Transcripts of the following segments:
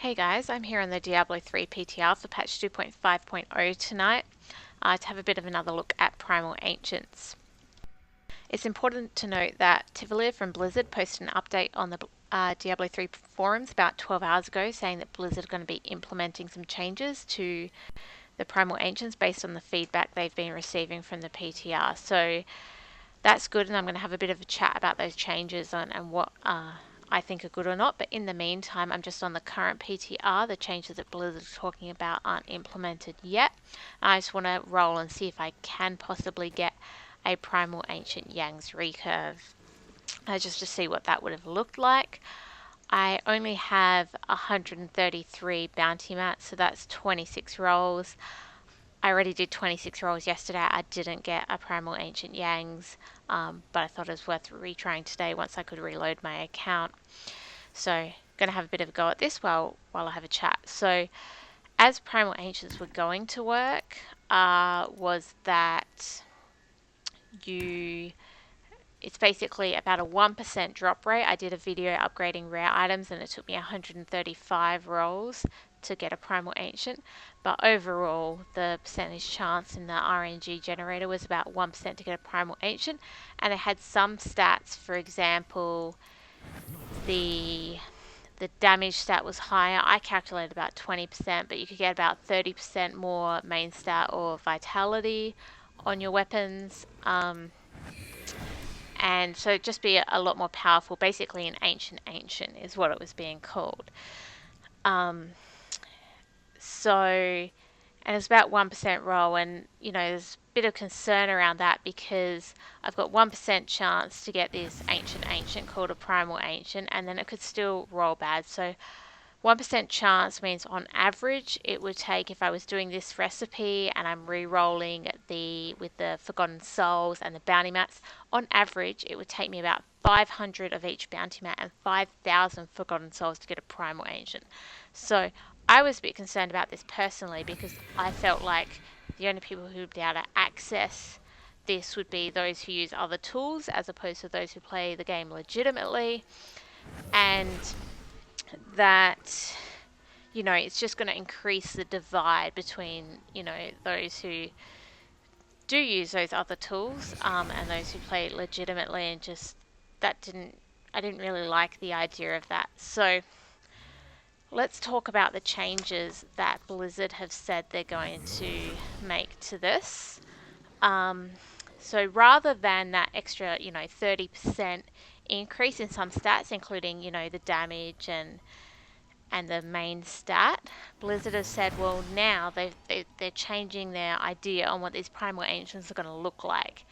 Hey guys, I'm here on the Diablo 3 PTR for patch 2.5.0 tonight to have a bit of another look at Primal Ancients. It's important to note that Tyvalir from Blizzard posted an update on the Diablo 3 forums about 12 hours ago saying that Blizzard are going to be implementing some changes to the Primal Ancients based on the feedback they've been receiving from the PTR. So that's good, and I'm going to have a bit of a chat about those changes and what I think are good or not. But in the meantime, I'm just on the current PTR. The changes that Blizzard is talking about aren't implemented yet. I just want to roll and see if I can possibly get a Primal Ancient Yang's Recurve, just to see what that would have looked like. I only have 133 bounty mats, so that's 26 rolls. I already did 26 rolls yesterday. I didn't get a Primal Ancient Yang's, but I thought it was worth retrying today once I could reload my account. So, going to have a bit of a go at this while I have a chat. So, as Primal Ancients were going to work, was that it's basically about a 1% drop rate. I did a video upgrading rare items and it took me 135 rolls to get a Primal Ancient, but overall the percentage chance in the RNG generator was about 1% to get a Primal Ancient, and it had some stats. For example, the damage stat was higher. I calculated about 20%, but you could get about 30% more main stat or vitality on your weapons. And so it'd just be a lot more powerful. Basically an ancient is what it was being called. And it's about 1% roll, and there's a bit of concern around that because I've got 1% chance to get this ancient called a Primal Ancient, and then it could still roll bad. So 1% chance means on average it would take, if I was doing this recipe and I'm re-rolling with the Forgotten Souls and the bounty mats, on average it would take me about 500 of each bounty mat and 5,000 Forgotten Souls to get a Primal Ancient. So I was a bit concerned about this personally because I felt like the only people who would be able to access this would be those who use other tools as opposed to those who play the game legitimately, and that it's just going to increase the divide between those who do use those other tools and those who play it legitimately, and just I didn't really like the idea of that. So let's talk about the changes that Blizzard have said they're going to make to this. So rather than that extra 30% increase in some stats, including the damage and the main stat, Blizzard has said, well, now they're changing their idea on what these Primal Ancients are going to look like,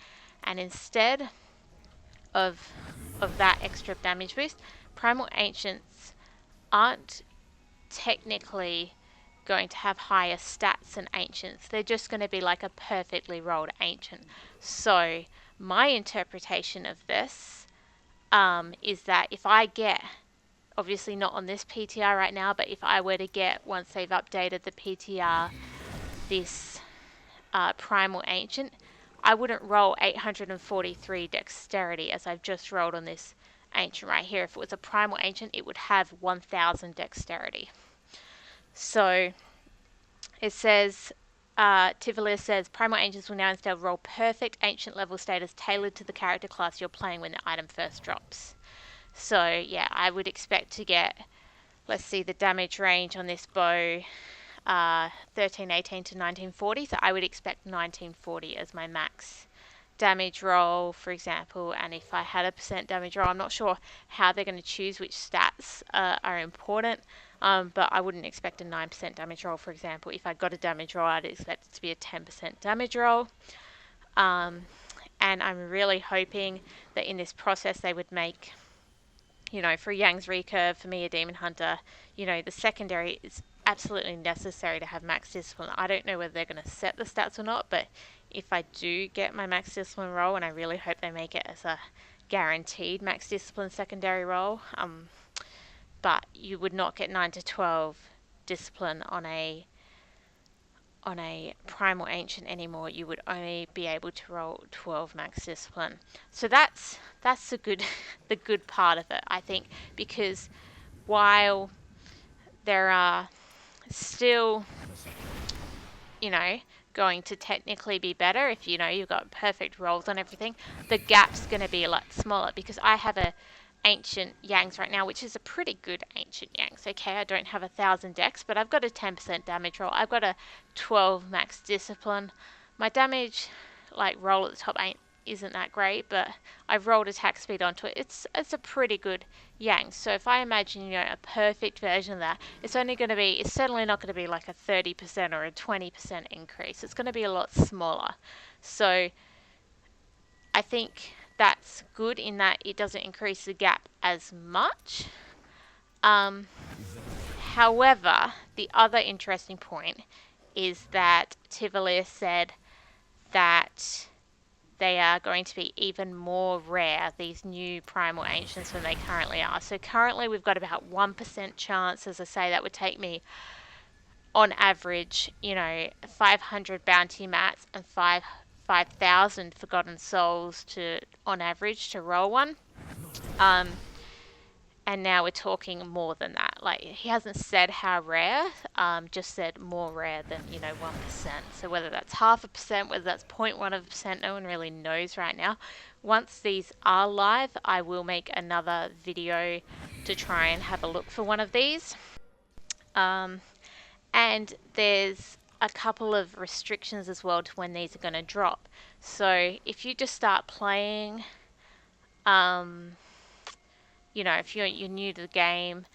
and instead of that extra damage boost, Primal Ancients aren't technically going to have higher stats than Ancients. They're just going to be like a perfectly rolled Ancient. So my interpretation of this is that if I get, obviously not on this PTR right now, but if I were to get, once they've updated the PTR, this Primal Ancient, I wouldn't roll 843 dexterity as I've just rolled on this Ancient right here. If it was a Primal Ancient, it would have 1000 dexterity. So it says, Tyvalir says, Primal Ancients will now instead roll perfect Ancient level status tailored to the character class you're playing when the item first drops. So yeah, I would expect to get, let's see, the damage range on this bow, 1318 to 1940. So I would expect 1940 as my max damage roll, for example. And if I had a percent damage roll, I'm not sure how they're going to choose which stats are important. But I wouldn't expect a 9% damage roll, for example. If I got a damage roll, I'd expect it to be a 10% damage roll. And I'm really hoping that in this process they would make, for Yang's Recurve, for me, a Demon Hunter, the secondary is absolutely necessary to have max discipline. I don't know whether they're going to set the stats or not, but if I do get my max discipline roll, and I really hope they make it as a guaranteed max discipline secondary roll, but you would not get 9 to 12 discipline on a Primal Ancient anymore. You would only be able to roll 12 max discipline. So that's the good part of it, I think, because while there are still, you know, going to technically be better if, you know, you've got perfect rolls on everything. The gap's going to be a lot smaller because I have a ancient Yangs right now, which is a pretty good ancient Yangs. Okay, I don't have 1,000 dex, but I've got a 10% damage roll. I've got a 12 max discipline. My damage, like, roll at the top isn't that great, but I've rolled attack speed onto it. It's a pretty good Yang. So if I imagine, you know, a perfect version of that, it's certainly not going to be like a 30% or a 20% increase. It's going to be a lot smaller. So I think that's good in that it doesn't increase the gap as much. However, the other interesting point is that Tyvalir said that they are going to be even more rare, these new Primal Ancients, than they currently are. So currently we've got about 1% chance. As I say, that would take me, on average, you know, 500 bounty mats and 5,000 Forgotten Souls on average, to roll one. And now we're talking more than that. Like, he hasn't said how rare, just said more rare than, you know, 1%. So whether that's 0.5%, whether that's 0.1%, no one really knows right now. Once these are live, I will make another video to try and have a look for one of these. And there's a couple of restrictions as well to when these are going to drop. So if you just start playing, you know, if you're new to the game,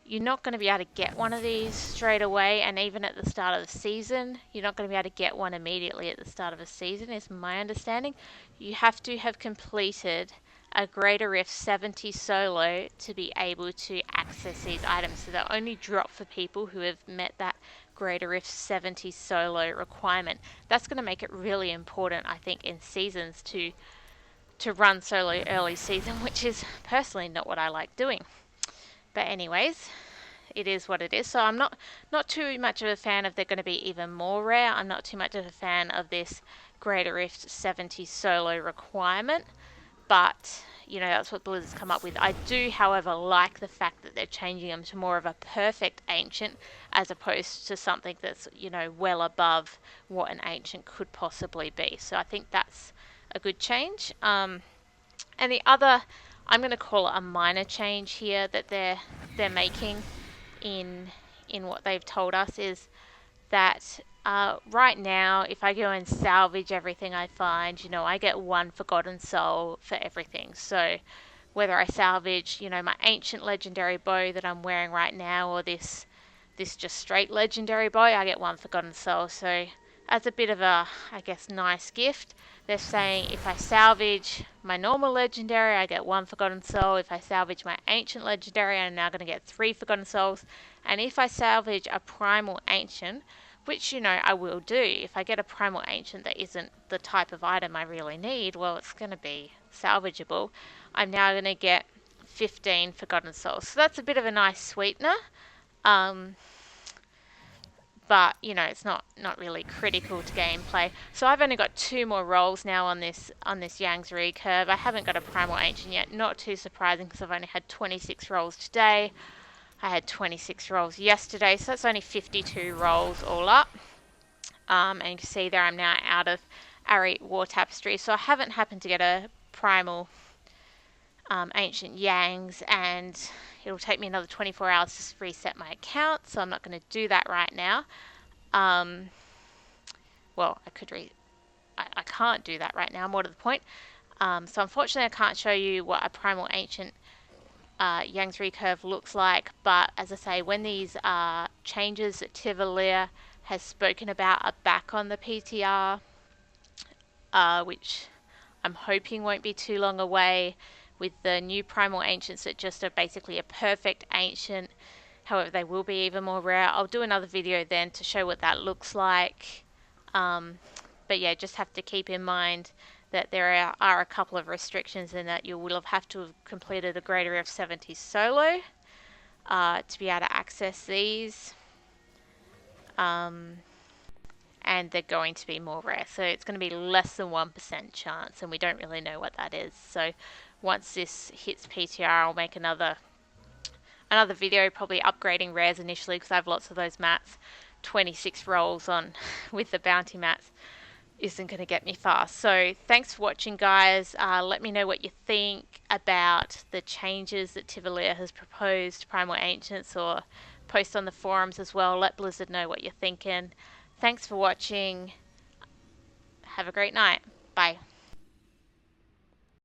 you're not going to be able to get one of these straight away. And even at the start of the season, you're not going to be able to get one immediately at the start of a season, is my understanding. You have to have completed a Greater Rift 70 solo to be able to access these items. So they'll only drop for people who have met that Greater Rift 70 solo requirement. That's going to make it really important, I think, in seasons to run solo early season, which is personally not what I like doing. But anyways, it is what it is. So I'm not too much of a fan of they're going to be even more rare. I'm not too much of a fan of this Greater Rift 70 solo requirement. But, you know, that's what Blizzard's come up with. I do, however, like the fact that they're changing them to more of a perfect ancient as opposed to something that's, you know, well above what an ancient could possibly be. So I think that's a good change. And the other, I'm going to call it a minor change here that they're making in what they've told us, is that right now, if I go and salvage everything I find, you know, I get 1 Forgotten Soul for everything. So whether I salvage, you know, my ancient legendary bow that I'm wearing right now, or this just straight legendary bow, I get 1 Forgotten Soul. So as a bit of a, I guess, nice gift, they're saying if I salvage my normal legendary, I get 1 Forgotten Soul. If I salvage my ancient legendary, I'm now going to get 3 Forgotten Souls. And if I salvage a Primal Ancient, which, you know, I will do, if I get a Primal Ancient that isn't the type of item I really need, well, it's going to be salvageable. I'm now going to get 15 Forgotten Souls. So that's a bit of a nice sweetener. But, you know, it's not really critical to gameplay. So I've only got 2 more rolls now on this Yang's Recurve. I haven't got a Primal Ancient yet. Not too surprising because I've only had 26 rolls today. I had 26 rolls yesterday, so that's only 52 rolls all up. And you can see there I'm now out of Arite War Tapestry. So I haven't happened to get a Primal Ancient Yangs, and it'll take me another 24 hours to reset my account, so I'm not going to do that right now. Well, I can't do that right now, more to the point. So unfortunately I can't show you what a Primal Ancient Yang's Recurve looks like, but as I say, when these changes that Tyvalir has spoken about are back on the PTR, which I'm hoping won't be too long away, with the new Primal Ancients that just are basically a perfect ancient. However, they will be even more rare. I'll do another video then to show what that looks like. But yeah, just have to keep in mind that there are a couple of restrictions in that you will have to have completed a Greater Rift 70 solo to be able to access these. And they're going to be more rare. So it's going to be less than 1% chance, and we don't really know what that is. So once this hits PTR, I'll make another another video probably upgrading rares initially because I have lots of those mats. 26 rolls on with the bounty mats isn't going to get me fast. So thanks for watching, guys. Let me know what you think about the changes that Tyvalir has proposed to Primal Ancients, or post on the forums as well. Let Blizzard know what you're thinking. Thanks for watching. Have a great night. Bye.